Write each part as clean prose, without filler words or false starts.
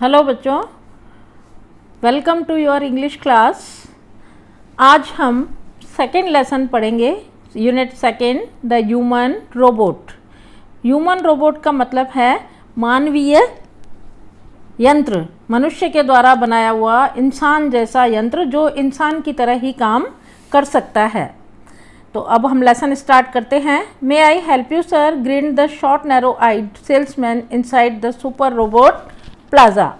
Hello बच्चों, welcome to your English class. आज हम सेकेंड लेसन पढ़ेंगे, unit second, the human robot. Human robot का मतलब है मानवीय यंत्र, मनुष्य के द्वारा बनाया हुआ इंसान जैसा यंत्र जो इंसान की तरह ही काम कर सकता है। तो अब हम लेसन स्टार्ट करते हैं। May I help you sir, green the short narrow eyed salesman inside the super robot plaza.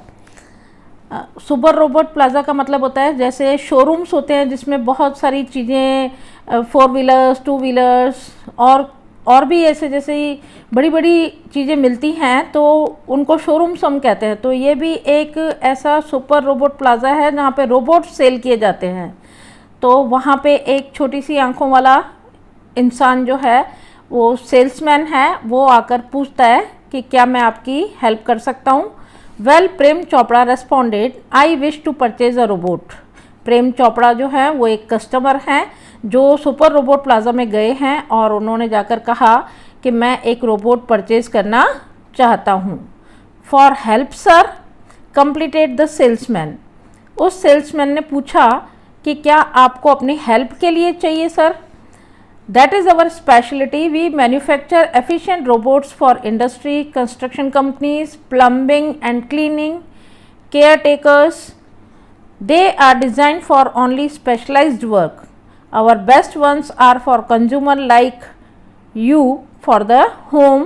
Super robot plaza का मतलब होता है जैसे शोरूम्स होते हैं जिसमें बहुत सारी चीज़ें, 4 व्हीलर्स, 2 व्हीलर्स और भी ऐसे जैसे बड़ी बड़ी चीज़ें मिलती हैं तो उनको शोरूम्स हम कहते हैं। तो ये भी एक ऐसा सुपर रोबोट प्लाजा है जहाँ पे रोबोट सेल किए जाते हैं। तो वहाँ पे एक छोटी सी आंखों वाला इंसान जो है वो सेल्समैन है, वो आकर पूछता है कि क्या मैं आपकी हेल्प कर सकता हूँ। Well, Prem Chopra responded, I wish to purchase a robot. Prem Chopra जो है वो एक कस्टमर हैं जो सुपर रोबोट प्लाजा में गए हैं और उन्होंने जाकर कहा कि मैं एक रोबोट परचेज करना चाहता हूँ। For help sir, completed the salesman. उस सेल्समैन ने पूछा कि क्या आपको अपनी हेल्प के लिए चाहिए sir? That is our specialty. We manufacture efficient robots for industry, construction companies, plumbing and cleaning, caretakers. They are designed for only specialized work. Our best ones are for consumer like you for the home.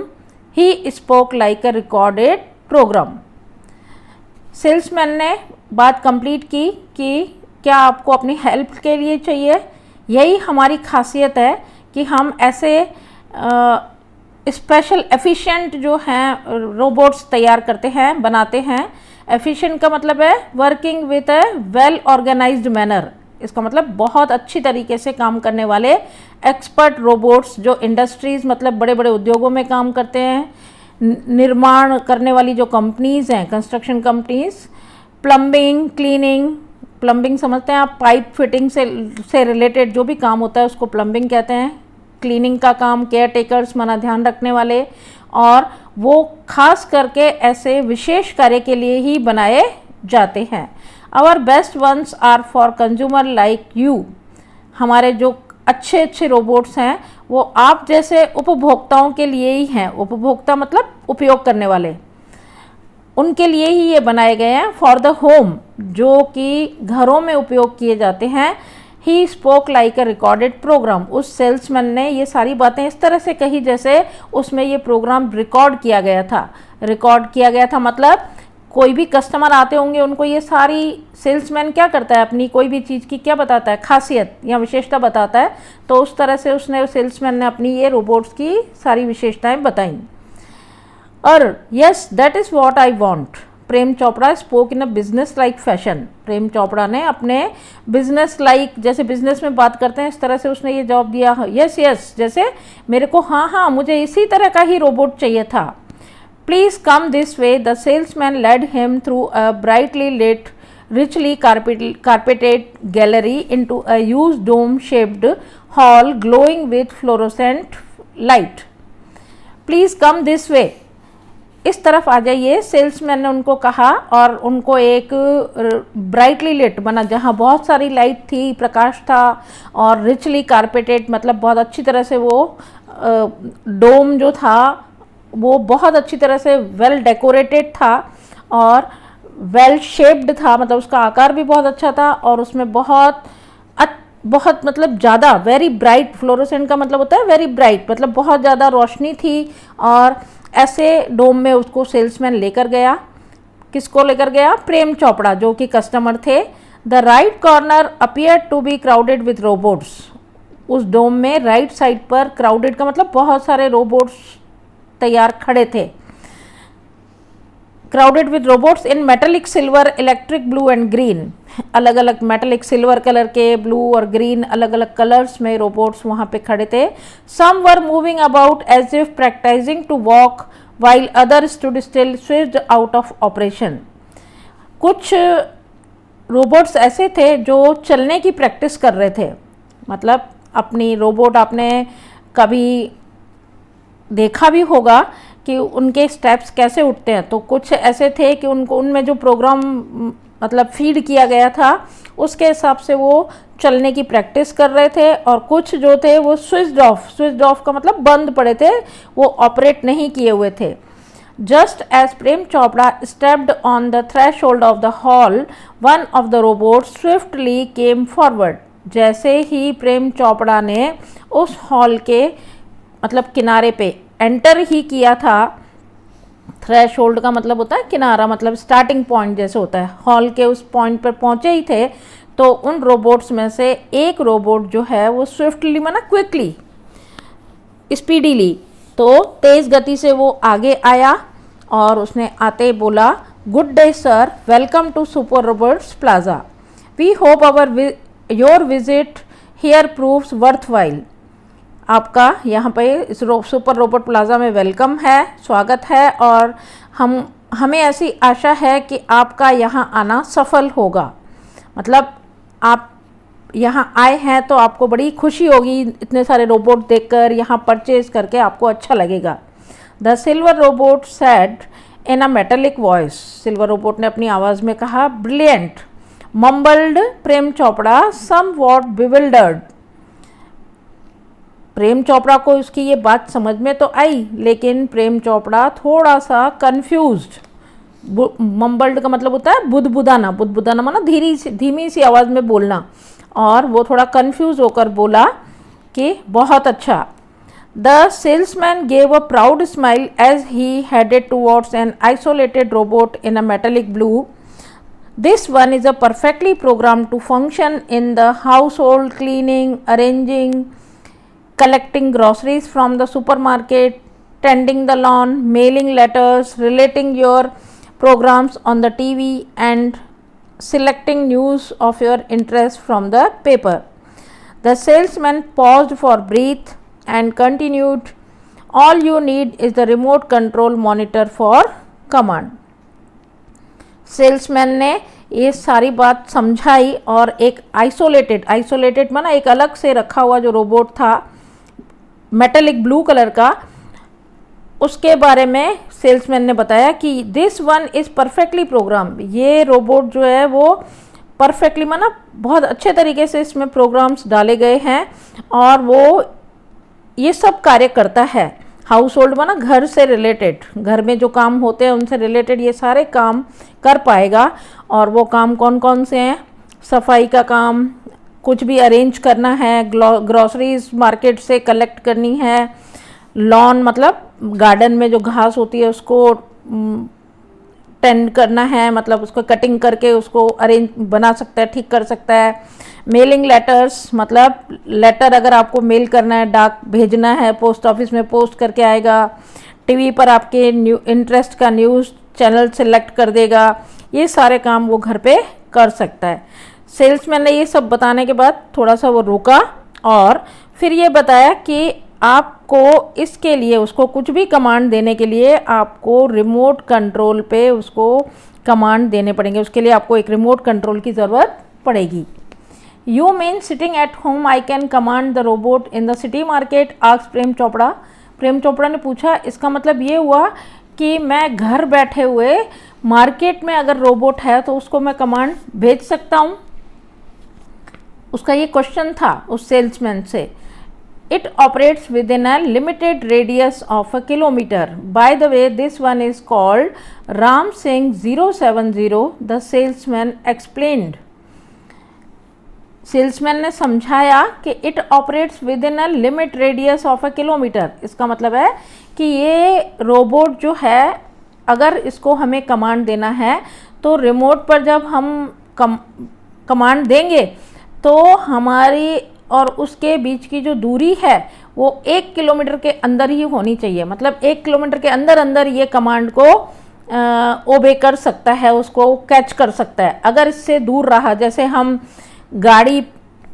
He spoke like a recorded program. Salesman ने बात complete की कि क्या आपको अपनी help के लिए चाहिए। यही हमारी खासियत है कि हम ऐसे स्पेशल एफिशिएंट जो हैं रोबोट्स तैयार करते हैं, बनाते हैं। एफिशिएंट का मतलब है working with a well organized manner. इसका मतलब बहुत अच्छी तरीके से काम करने वाले एक्सपर्ट रोबोट्स जो इंडस्ट्रीज़ मतलब बड़े बड़े उद्योगों में काम करते हैं, निर्माण करने वाली जो कंपनीज़ हैं, construction companies, plumbing, cleaning, plumbing समझते हैं आप, पाइप फिटिंग से रिलेटेड जो भी काम होता है उसको प्लम्बिंग कहते हैं। क्लीनिंग का काम केयर टेकर्स माना ध्यान रखने वाले, और वो खास करके ऐसे विशेष कार्य के लिए ही बनाए जाते हैं। Our best ones are for consumer like you. हमारे जो अच्छे अच्छे रोबोट्स हैं वो आप जैसे उपभोक्ताओं के लिए ही हैं। उपभोक्ता मतलब उपयोग करने वाले, उनके लिए ही ये बनाए गए हैं। फॉर द होम, जो कि घरों में उपयोग किए जाते हैं। He spoke like a recorded program. उस सेल्समैन ने ये सारी बातें इस तरह से कही जैसे उसमें ये प्रोग्राम रिकॉर्ड किया गया था। रिकॉर्ड किया गया था मतलब कोई भी कस्टमर आते होंगे उनको ये सारी, सेल्समैन क्या करता है अपनी कोई भी चीज़ की क्या बताता है, खासियत या विशेषता बताता है। तो उस तरह से उसने सेल्समैन ने अपनी ये रोबोट्स की सारी विशेषताएँ बताई। और yes, that is what I want. Prem Chopra spoke in a business like fashion. Prem Chopra ने अपने बिजनेस लाइक, जैसे बिजनेस में बात करते हैं इस तरह से उसने ये जवाब दिया। यस यस, जैसे मेरे को हाँ हाँ मुझे इसी तरह का ही रोबोट चाहिए था। Please come this way. The salesman led him through a brightly lit, richly carpeted gallery into a huge dome shaped hall glowing with fluorescent light. Please come this way. इस तरफ आ जाइए, सेल्समैन ने उनको कहा और उनको एक ब्राइटली लिट बना जहाँ बहुत सारी लाइट थी, प्रकाश था, और रिचली कारपेटेड मतलब बहुत अच्छी तरह से वो डोम जो था वो बहुत अच्छी तरह से वेल डेकोरेटेड था और वेल शेप्ड था, मतलब उसका आकार भी बहुत अच्छा था और उसमें बहुत मतलब ज़्यादा, वेरी ब्राइट, फ्लोरोसेंट का मतलब होता है वेरी ब्राइट, मतलब बहुत ज़्यादा रोशनी थी। और ऐसे डोम में उसको सेल्समैन लेकर गया। किसको लेकर गया? प्रेम चोपड़ा जो कि कस्टमर थे। The right corner appear to be crowded with robots. उस डोम में राइट साइड पर, क्राउडेड का मतलब बहुत सारे रोबोट्स तैयार खड़े थे। Crowded with robots in metallic silver, electric blue and green. अलग अलग मेटेलिक सिल्वर कलर के, ब्लू और ग्रीन अलग अलग कलर्स में रोबोट्स वहाँ पे खड़े थे। Some were moving about as if practising to walk while other stood still switched out of operation. कुछ रोबोट्स ऐसे थे जो चलने की प्रैक्टिस कर रहे थे, मतलब अपनी रोबोट आपने कभी देखा भी होगा कि उनके स्टेप्स कैसे उठते हैं। तो कुछ ऐसे थे कि उनको उनमें जो प्रोग्राम मतलब फीड किया गया था उसके हिसाब से वो चलने की प्रैक्टिस कर रहे थे, और कुछ जो थे वो स्विच्ड ऑफ का मतलब बंद पड़े थे, वो ऑपरेट नहीं किए हुए थे। Just as Prem Chopra stepped on the threshold of the hall, one of the robot swiftly came forward. जैसे ही प्रेम चोपड़ा ने उस हॉल के मतलब किनारे पे एंटर ही किया था, थ्रेशोल्ड का मतलब होता है किनारा, मतलब स्टार्टिंग पॉइंट जैसे होता है, हॉल के उस पॉइंट पर पहुंचे ही थे, तो उन रोबोट्स में से एक रोबोट जो है वो स्विफ्टली माना क्विकली, स्पीडीली, तो तेज़ गति से वो आगे आया और उसने आते ही बोला, good day sir, welcome to super robots plaza, we hope your visit here proves worthwhile. आपका यहाँ पे इस सुपर रोबोट प्लाजा में वेलकम है, स्वागत है, और हमें ऐसी आशा है कि आपका यहाँ आना सफल होगा। मतलब आप यहाँ आए हैं तो आपको बड़ी खुशी होगी, इतने सारे रोबोट देखकर, यहाँ परचेज करके आपको अच्छा लगेगा। The silver robot said in a metallic voice, silver robot ने अपनी आवाज़ में कहा, brilliant, mumbled Prem Chopra somewhat bewildered. Prem Chopra को उसकी ये बात समझ में तो आई, लेकिन प्रेम चोपड़ा थोड़ा सा कंफ्यूज्ड। मम्बल्ड का मतलब होता है बुदबुदाना, बुदबुदाना माना धीमी सी आवाज़ में बोलना, और वो थोड़ा कंफ्यूज होकर बोला कि बहुत अच्छा। The salesman gave a proud smile as he headed towards an isolated robot in a metallic blue. This one is a perfectly programmed to function in the household, cleaning, arranging, collecting groceries from the supermarket, tending the lawn, mailing letters, relating your programs on the TV, and selecting news of your interest from the paper. The salesman paused for breath and continued, all you need is the remote control monitor for command. Salesman ने ये सारी बात समझाई और एक isolated माना एक अलग से रखा हुआ जो रोबोट था मेटेलिक ब्लू कलर का, उसके बारे में सेल्समैन ने बताया कि this one is perfectly program. ये रोबोट जो है वो परफेक्टली माना बहुत अच्छे तरीके से इसमें प्रोग्राम्स डाले गए हैं और वो ये सब कार्य करता है। हाउस होल्ड माना घर से रिलेटेड, घर में जो काम होते हैं उनसे रिलेटेड ये सारे काम कर पाएगा। और वो काम कौन कौन से हैं? सफाई का काम, कुछ भी अरेंज करना है, ग्रॉसरीज मार्केट से कलेक्ट करनी है, लॉन मतलब गार्डन में जो घास होती है उसको टेंड करना है, मतलब उसको कटिंग करके उसको अरेंज बना सकता है, ठीक कर सकता है। मेलिंग लेटर्स मतलब लेटर अगर आपको मेल करना है, डाक भेजना है, पोस्ट ऑफिस में पोस्ट करके आएगा। टीवी पर आपके इंटरेस्ट का न्यूज़ चैनल सेलेक्ट कर देगा। ये सारे काम वो घर पे कर सकता है। सेल्समैन ने ये सब बताने के बाद थोड़ा सा वो रुका और फिर ये बताया कि आपको इसके लिए उसको कुछ भी कमांड देने के लिए आपको रिमोट कंट्रोल पे उसको कमांड देने पड़ेंगे। उसके लिए आपको एक रिमोट कंट्रोल की ज़रूरत पड़ेगी। You mean sitting at home I can command the robot in the city market? Asked Prem Chopra. Prem Chopra ने पूछा, इसका मतलब ये हुआ कि मैं घर बैठे हुए मार्केट में अगर रोबोट है तो उसको मैं कमांड भेज सकता हूँ? उसका ये क्वेश्चन था उस सेल्समैन से। It operates within a limited radius of a kilometer. By the way, this one is called Ram Singh 070, the salesman explained. Salesman ने समझाया कि it operates with in a limit radius of a kilometre. इसका मतलब है कि ये robot जो है अगर इसको हमें कमांड देना है तो रिमोट पर जब हम कमांड देंगे तो हमारी और उसके बीच की जो दूरी है वो 1 किलोमीटर के अंदर ही होनी चाहिए। मतलब 1 किलोमीटर के अंदर अंदर ये कमांड को ओबे कर सकता है, उसको कैच कर सकता है। अगर इससे दूर रहा, जैसे हम गाड़ी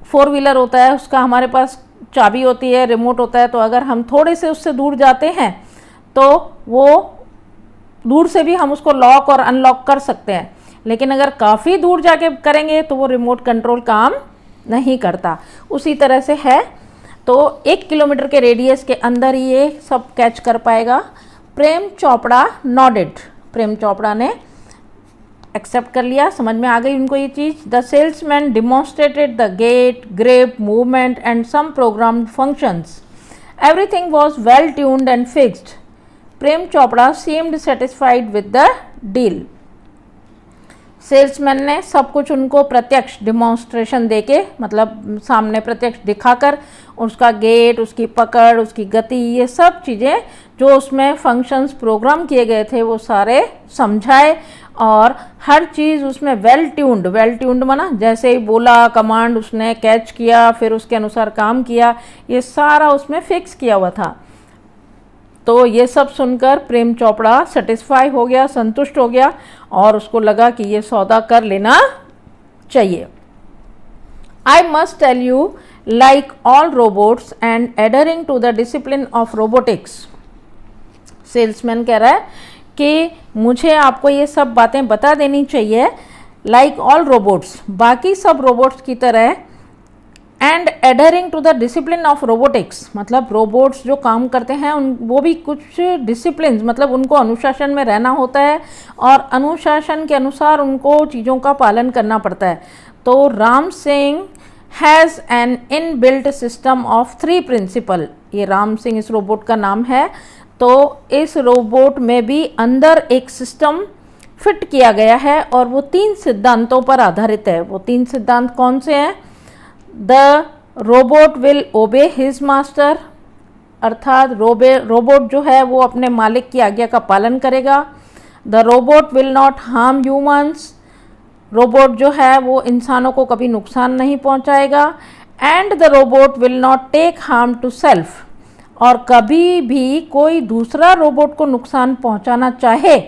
4 व्हीलर होता है उसका हमारे पास चाबी होती है, रिमोट होता है, तो अगर हम थोड़े से उससे दूर जाते हैं तो वो दूर से भी हम उसको लॉक और अनलॉक कर सकते हैं। लेकिन अगर काफ़ी दूर जाके करेंगे तो वो रिमोट कंट्रोल काम नहीं करता। उसी तरह से है, तो 1 किलोमीटर के रेडियस के अंदर ही ये सब कैच कर पाएगा। प्रेम चोपड़ा नॉडेड, प्रेम चोपड़ा ने एक्सेप्ट कर लिया, समझ में आ गई उनको ये चीज़। The salesman demonstrated the gait, grip, movement and some program functions. Everything was well tuned and fixed. Prem Chopra seemed satisfied with the deal. Salesman ने सब कुछ उनको प्रत्यक्ष डिमॉन्स्ट्रेशन देके, मतलब सामने प्रत्यक्ष दिखाकर, उसका गेट, उसकी पकड़, उसकी गति, ये सब चीज़ें जो उसमें फंक्शंस प्रोग्राम किए गए थे वो सारे समझाए और हर चीज़ उसमें वेल ट्यून्ड माना जैसे ही बोला कमांड उसने कैच किया, फिर उसके अनुसार काम किया, ये सारा उसमें फिक्स किया हुआ था। तो ये सब सुनकर प्रेम चोपड़ा सेटिस्फाई हो गया, संतुष्ट हो गया और उसको लगा कि ये सौदा कर लेना चाहिए। I must tell you, like all robots and adhering to the discipline of robotics. Salesman कह रहा है कि मुझे आपको ये सब बातें बता देनी चाहिए, लाइक ऑल रोबोट्स, बाकी सब रोबोट्स की तरह, and adhering to the discipline of robotics, मतलब रोबोट्स जो काम करते हैं वो भी कुछ डिसिप्लिन, मतलब उनको अनुशासन में रहना होता है और अनुशासन के अनुसार उनको चीज़ों का पालन करना पड़ता है। तो Ram Singh has an in built system of 3 principle. ये राम सिंह इस रोबोट का नाम है। तो इस रोबोट में भी अंदर एक सिस्टम फिट किया गया है और वो 3 सिद्धांतों पर आधारित है। वो 3 सिद्धांत कौन से हैं? द रोबोट विल ओबे हिज मास्टर, अर्थात रोबोट जो है वो अपने मालिक की आज्ञा का पालन करेगा। The robot will not harm humans, robot जो है वो इंसानों को कभी नुकसान नहीं पहुंचाएगा। And the robot will not take harm to self, और कभी भी कोई दूसरा रोबोट को नुकसान पहुंचाना चाहे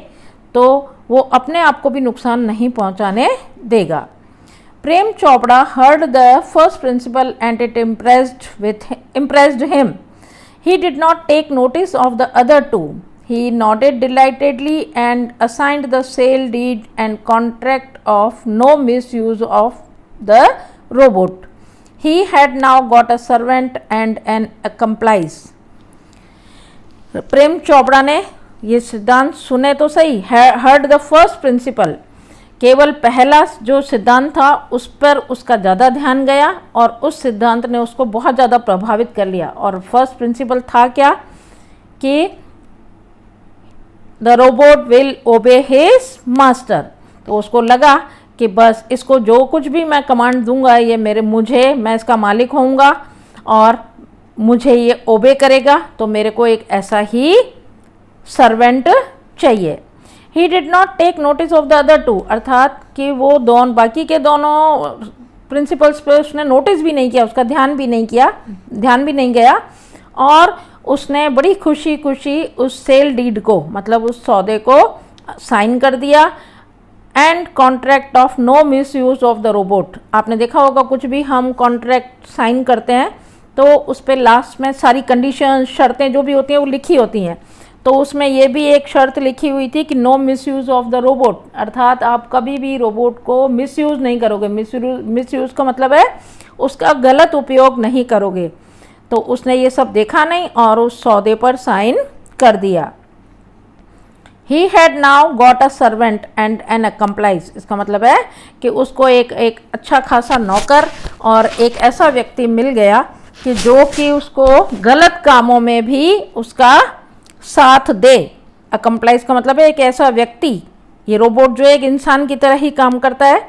तो वो अपने आप को भी नुकसान नहीं पहुंचाने देगा। Prem Chopra heard the first principle and it impressed him. He did not take notice of the other 2. He nodded delightedly and assigned the sale deed and contract of no misuse of the robot. He had now got a servant and an accomplice. प्रेम चोपड़ा ने ये सिद्धांत सुने तो सही, heard the first principle, केवल पहला जो सिद्धांत था उस पर उसका ज़्यादा ध्यान गया और उस सिद्धांत ने उसको बहुत ज़्यादा प्रभावित कर लिया। और फर्स्ट प्रिंसिपल था क्या? कि द रोबोट विल ओबे हिज मास्टर। तो उसको लगा कि बस इसको जो कुछ भी मैं कमांड दूंगा ये मैं इसका मालिक होऊंगा और मुझे ये ओबे करेगा, तो मेरे को एक ऐसा ही सर्वेंट चाहिए। He did not take notice of the other 2, अर्थात कि वो बाकी के दोनों प्रिंसिपल्स पे उसने नोटिस भी नहीं किया, उसका ध्यान भी नहीं गया और उसने बड़ी खुशी उस सेल डीड को, मतलब उस सौदे को साइन कर दिया। And contract of no misuse of the robot. आपने देखा होगा कुछ भी हम कॉन्ट्रैक्ट साइन करते हैं तो उस पर लास्ट में सारी कंडीशन, शर्तें जो भी होती हैं वो लिखी होती हैं। तो उसमें ये भी एक शर्त लिखी हुई थी कि no misuse of the robot, अर्थात आप कभी भी रोबोट को मिसयूज़ नहीं करोगे। मिसयूज़ का मतलब है उसका गलत उपयोग नहीं करोगे। तो उसने ये सब देखा नहीं और उस सौदे पर साइन कर दिया। He had now got a servant and an accomplice. इसका मतलब है कि उसको एक अच्छा खासा नौकर और एक ऐसा व्यक्ति मिल गया कि जो कि उसको गलत कामों में भी उसका साथ दे। अकम्प्लाइज का मतलब है एक ऐसा व्यक्ति, ये रोबोट जो एक इंसान की तरह ही काम करता है,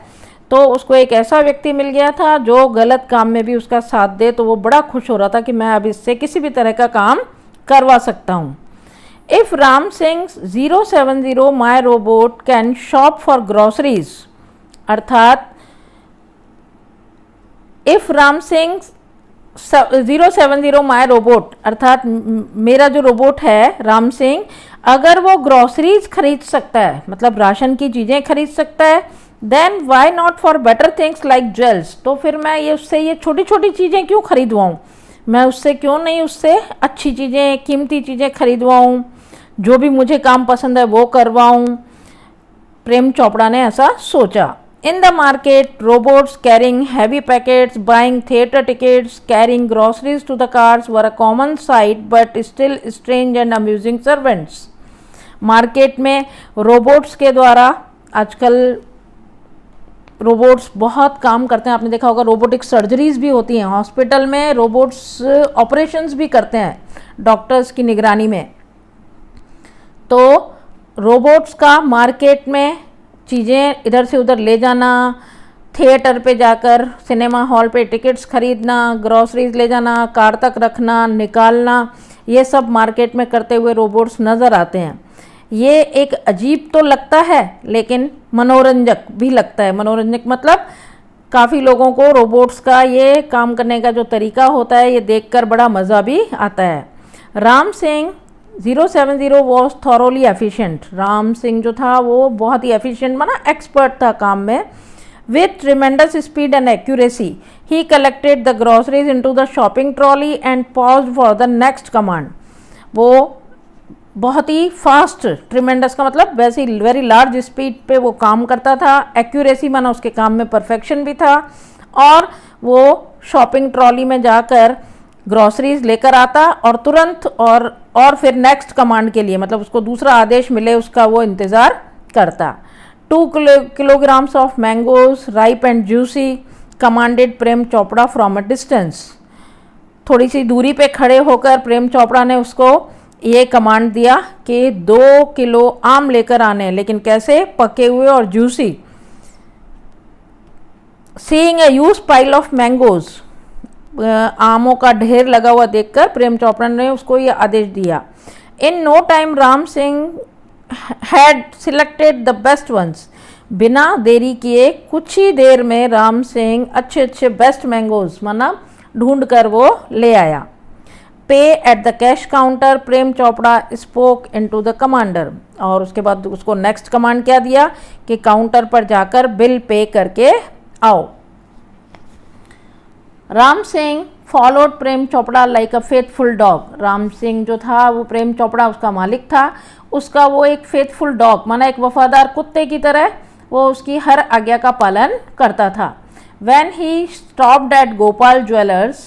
तो उसको एक ऐसा व्यक्ति मिल गया था जो गलत काम में भी उसका साथ दे। तो वो बड़ा खुश हो रहा था कि मैं अब इससे किसी भी तरह का काम करवा सकता हूँ। If Ram Singh 070 my robot can shop for groceries, अर्थात if Ram Singh 070 my robot, अर्थात मेरा जो रोबोट है राम सिंह, अगर वो ग्रॉसरीज खरीद सकता है, मतलब राशन की चीज़ें खरीद सकता है, then why not for better things like jewels. तो फिर मैं उससे ये छोटी छोटी चीज़ें क्यों खरीदवाऊँ? मैं उससे क्यों नहीं उससे अच्छी चीज़ें, कीमती चीज़ें खरीदवाऊँ, जो भी मुझे काम पसंद है वो करवाऊँ। प्रेम चोपड़ा ने ऐसा सोचा। In the market, robots carrying heavy packets, buying theatre tickets, carrying groceries to the cars were a common sight, but still strange and amusing servants. Market में रोबोट्स के द्वारा आजकल रोबोट्स बहुत काम करते हैं। आपने देखा होगा रोबोटिक सर्जरीज भी होती हैं हॉस्पिटल में, रोबोट्स ऑपरेशंस भी करते हैं डॉक्टर्स की निगरानी में। तो रोबोट्स का मार्केट में चीज़ें इधर से उधर ले जाना, थिएटर पे जाकर सिनेमा हॉल पे टिकट्स खरीदना, ग्रॉसरीज ले जाना, कार तक रखना, निकालना, ये सब मार्केट में करते हुए रोबोट्स नज़र आते हैं। ये एक अजीब तो लगता है लेकिन मनोरंजक भी लगता है। मनोरंजक मतलब काफ़ी लोगों को रोबोट्स का ये काम करने का जो तरीका होता है ये देखकर बड़ा मज़ा भी आता है। Ram Singh 070 was thoroughly efficient. Ram Singh जो था वो बहुत ही एफिशिएंट माना एक्सपर्ट था काम में। With tremendous speed and accuracy, he collected the groceries into the shopping trolley and paused for the next command. वो बहुत ही फास्ट, ट्रिमेंडस का मतलब वैसे ही वेरी लार्ज स्पीड पे वो काम करता था। एक्यूरेसी माना उसके काम में परफेक्शन भी था, और वो शॉपिंग ट्रॉली में जाकर ग्रॉसरीज लेकर आता और तुरंत और फिर नेक्स्ट कमांड के लिए मतलब उसको दूसरा आदेश मिले उसका वो इंतज़ार करता। 2 kilograms of mangoes ripe and juicy commanded Prem Chopra from a distance। थोड़ी सी दूरी पे खड़े होकर प्रेम चोपड़ा ने उसको ये कमांड दिया कि 2 किलो आम लेकर आने, लेकिन कैसे, पके हुए और juicy. Seeing a huge pile of mangoes, आमों का ढेर लगा हुआ देखकर प्रेम चोपड़ा ने उसको ये आदेश दिया। In no time Ram Singh had selected the best ones। बिना देरी किए कुछ ही देर में राम सिंह अच्छे अच्छे बेस्ट मैंगोज माना ढूंढ कर वो ले आया। पे at the cash counter Prem Chopra spoke into the commander. और उसके बाद उसको नेक्स्ट कमांड क्या दिया कि काउंटर पर जाकर बिल पे करके आओ। राम सिंह फॉलोड प्रेम चोपड़ा लाइक अ फेथफुल डॉग। राम सिंह जो था वो प्रेम चोपड़ा उसका मालिक था, उसका वो एक फेथफुल डॉग माना एक वफादार कुत्ते की तरह वो उसकी हर आज्ञा का पालन करता था। When he stopped at Gopal Jewellers,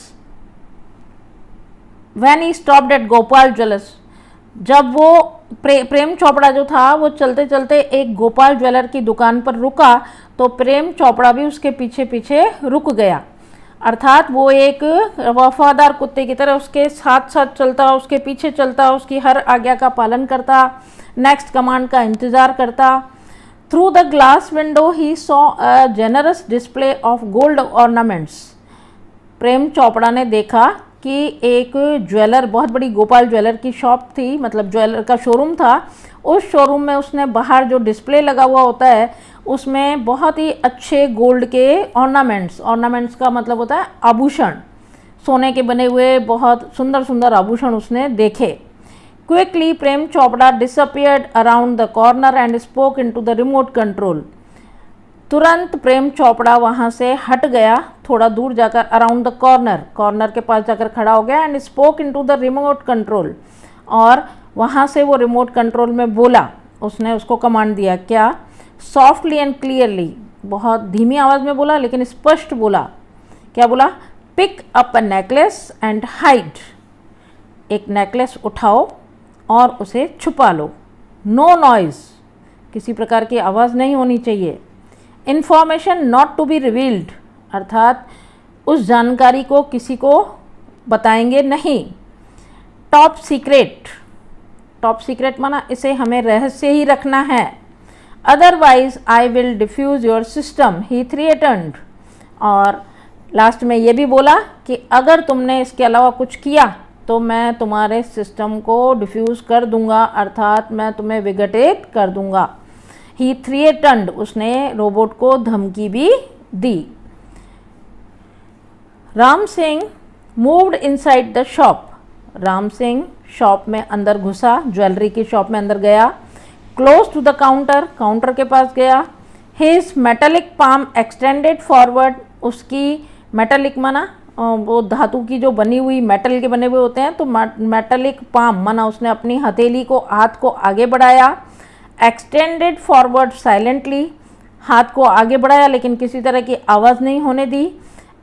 जब वो प्रेम चोपड़ा जो था वो चलते चलते एक गोपाल ज्वेलर की दुकान पर रुका तो प्रेम चोपड़ा भी उसके पीछे पीछे रुक गया। अर्थात वो एक वफादार कुत्ते की तरह उसके साथ साथ चलता, उसके पीछे चलता, उसकी हर आज्ञा का पालन करता, नेक्स्ट कमांड का इंतज़ार करता। Through the glass window he saw a generous display of gold ornaments. Prem Chopra ने देखा कि एक ज्वेलर, बहुत बड़ी गोपाल ज्वेलर की शॉप थी, मतलब ज्वेलर का शोरूम था। उस शोरूम में उसने बाहर जो डिस्प्ले लगा हुआ होता है उसमें बहुत ही अच्छे गोल्ड के ऑर्नामेंट्स का मतलब होता है आभूषण, सोने के बने हुए बहुत सुंदर सुंदर आभूषण उसने देखे। Quickly Prem Chopra disappeared around the corner and spoke into the remote control. तुरंत प्रेम चोपड़ा वहाँ से हट गया, थोड़ा दूर जाकर अराउंड द कॉर्नर के पास जाकर खड़ा हो गया and spoke into the remote control. और वहाँ से वो रिमोट कंट्रोल में बोला, उसने उसको कमांड दिया क्या, सॉफ्टली एंड क्लियरली, बहुत धीमी आवाज़ में बोला लेकिन स्पष्ट बोला। क्या बोला, pick up a necklace and hide. एक नेकलेस उठाओ और उसे छुपा लो। नो नॉइज़, किसी प्रकार की आवाज़ नहीं होनी चाहिए। Information not to be revealed, अर्थात उस जानकारी को किसी को बताएंगे नहीं। टॉप सीक्रेट माना इसे हमें रहस्य ही रखना है। Otherwise I will diffuse your system he threatened. और लास्ट में ये भी बोला कि अगर तुमने इसके अलावा कुछ किया तो मैं तुम्हारे सिस्टम को डिफ्यूज़ कर दूंगा, अर्थात मैं तुम्हें विघटित कर दूंगा। ही थ्रेटन्ड, उसने रोबोट को धमकी भी दी। Ram Singh moved inside the shop. Ram Singh shop में अंदर घुसा, ज्वेलरी की शॉप में अंदर गया। क्लोज टू द काउंटर के पास गया। His metallic palm extended forward, उसकी मेटेलिक माना वो धातु की जो बनी हुई मेटल के बने हुए होते हैं, तो मेटेलिक पाम माना उसने अपनी हथेली को, हाथ को आगे बढ़ाया। एक्सटेंडेड फॉरवर्ड साइलेंटली, हाथ को आगे बढ़ाया लेकिन किसी तरह की आवाज़ नहीं होने दी।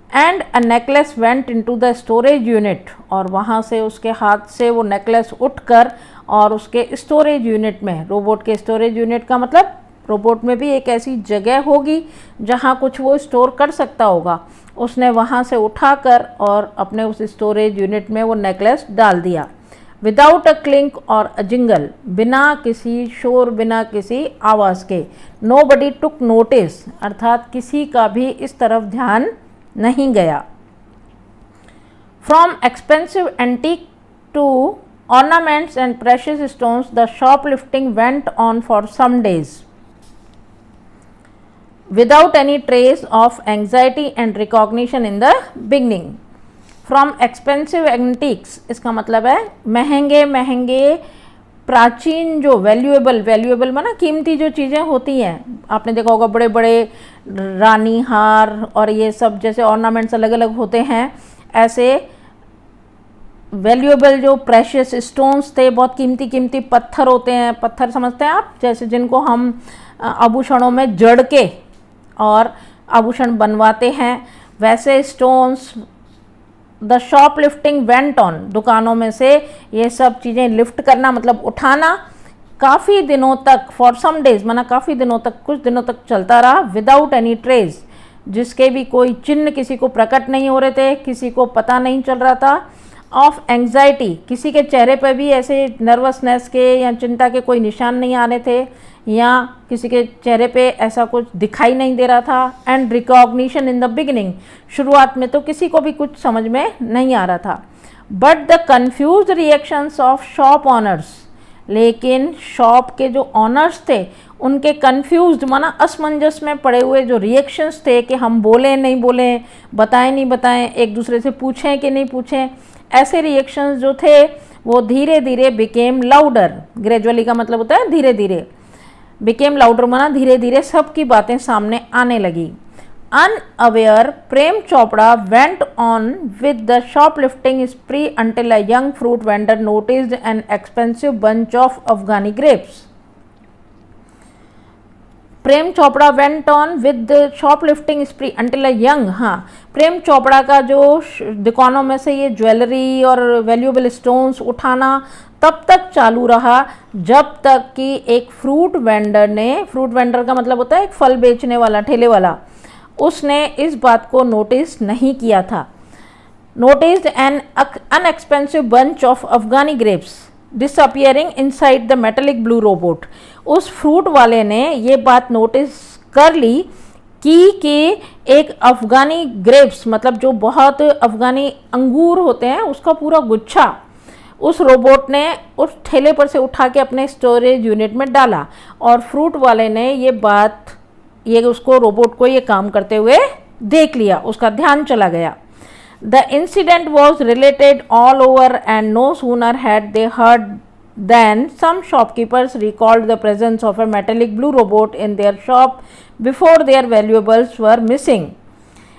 And a necklace went into the storage unit, और वहाँ से उसके हाथ से वो नेकलेस उठकर और उसके स्टोरेज यूनिट में, रोबोट के स्टोरेज यूनिट का मतलब रोबोट में भी एक ऐसी जगह होगी जहाँ कुछ वो स्टोर कर सकता होगा। उसने वहाँ से उठाकर और अपने उस स्टोरेज यूनिट में वो नेकलेस डाल दिया। विदाउट अ क्लिंक और अ जिंगल, बिना किसी शोर, बिना किसी आवाज़ के। नो बडी टुक नोटिस, अर्थात किसी का भी इस तरफ ध्यान नहीं गया। From expensive antique to ornaments and precious stones, the shoplifting went on for some days without any trace of anxiety and recognition in the beginning. From expensive antiques, इसका मतलब है महंगे महंगे प्राचीन जो वैल्यूएबल माना कीमती जो चीज़ें होती हैं, आपने देखा होगा बड़े बड़े रानी हार और ये सब जैसे ऑर्नामेंट्स अलग अलग होते हैं, ऐसे वैल्यूएबल जो प्रेशियस स्टोन्स थे, बहुत कीमती कीमती पत्थर होते हैं, पत्थर समझते हैं आप, जैसे जिनको हम आभूषणों में जड़ के और आभूषण बनवाते हैं, वैसे stones. The shop lifting went on, दुकानों में से ये सब चीज़ें लिफ्ट करना मतलब उठाना काफ़ी दिनों तक, फॉर सम डेज माना काफ़ी दिनों तक, कुछ दिनों तक चलता रहा। विदाउट एनी ट्रेस, जिसके भी कोई चिन्ह किसी को प्रकट नहीं हो रहे थे, किसी को पता नहीं चल रहा था। ऑफ एंग्जाइटी, किसी के चेहरे पर भी ऐसे नर्वसनेस के या चिंता के कोई निशान नहीं आ रहे थे, या किसी के चेहरे पे ऐसा कुछ दिखाई नहीं दे रहा था। And recognition in the beginning, शुरुआत में तो किसी को भी कुछ समझ में नहीं आ रहा था। But the confuse reactions of shop honours, लेकिन शॉप के जो ऑनर्स थे उनके कन्फ्यूज्ड माना असमंजस में पड़े हुए जो रिएक्शंस थे कि हम बोलें नहीं बोलें, बताएं नहीं बताएं, एक दूसरे से पूछें कि नहीं पूछें, ऐसे रिएक्शंस जो थे वो धीरे धीरे बिकेम लाउडर। ग्रेजुअली का मतलब होता है धीरे धीरे, बिकेम लाउडर माना धीरे धीरे सबकी बातें सामने आने लगी। Unaware, Prem Chopra went on with the shoplifting स्प्री until a young fruit vendor noticed an expensive bunch of Afghani grapes. Prem Chopra went on with shoplifting स्प्री until a young, हाँ, प्रेम चोपड़ा का जो दुकानों में से ये ज्वेलरी और वैल्यूएबल स्टोन्स उठाना तब तक चालू रहा जब तक कि एक फ्रूट वेंडर ने, फ्रूट वेंडर का मतलब होता है एक फल बेचने वाला, ठेले वाला, उसने इस बात को नोटिस नहीं किया था। Noticed an inexpensive bunch of Afghani grapes disappearing inside the metallic blue robot. उस फ्रूट वाले ने ये बात नोटिस कर ली कि एक अफगानी ग्रेप्स मतलब जो बहुत अफगानी अंगूर होते हैं उसका पूरा गुच्छा उस रोबोट ने उस ठेले पर से उठा के अपने स्टोरेज यूनिट में डाला, और फ्रूट वाले ने ये बात, ये उसको रोबोट को ये काम करते हुए देख लिया, उसका ध्यान चला गया। The incident was related all over, and no sooner had they heard than some shopkeepers recalled the presence of a metallic blue robot in their shop before their valuables were missing.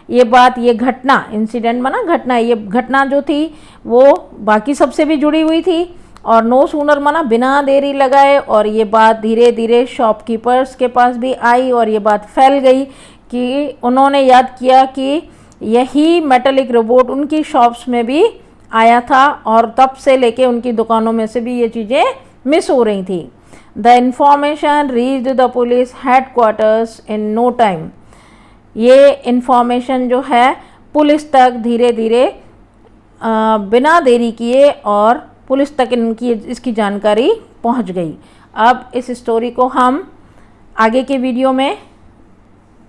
ये बात, ये घटना, incident माना घटना, ये घटना जो थी वो बाकी सबसे भी जुड़ी हुई थी, और नो सूनर माना बिना देरी लगाए, और ये बात धीरे धीरे शॉपकीपर्स के पास भी आई और ये बात फैल गई कि उन्होंने याद किया कि यही मेटेलिक रोबोट उनकी शॉप्स में भी आया था, और तब से लेके उनकी दुकानों में से भी ये चीज़ें मिस हो रही थी। The information reached the police headquarters in no time. ये इंफॉर्मेशन जो है पुलिस तक धीरे धीरे बिना देरी किए और पुलिस तक इनकी इसकी जानकारी पहुंच गई। अब इस स्टोरी को हम आगे के वीडियो में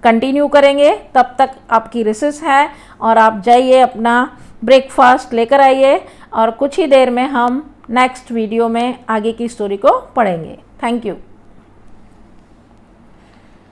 कंटिन्यू करेंगे, तब तक आपकी रिसेस है और आप जाइए अपना ब्रेकफास्ट लेकर आइए, और कुछ ही देर में हम नेक्स्ट वीडियो में आगे की स्टोरी को पढ़ेंगे। Thank you.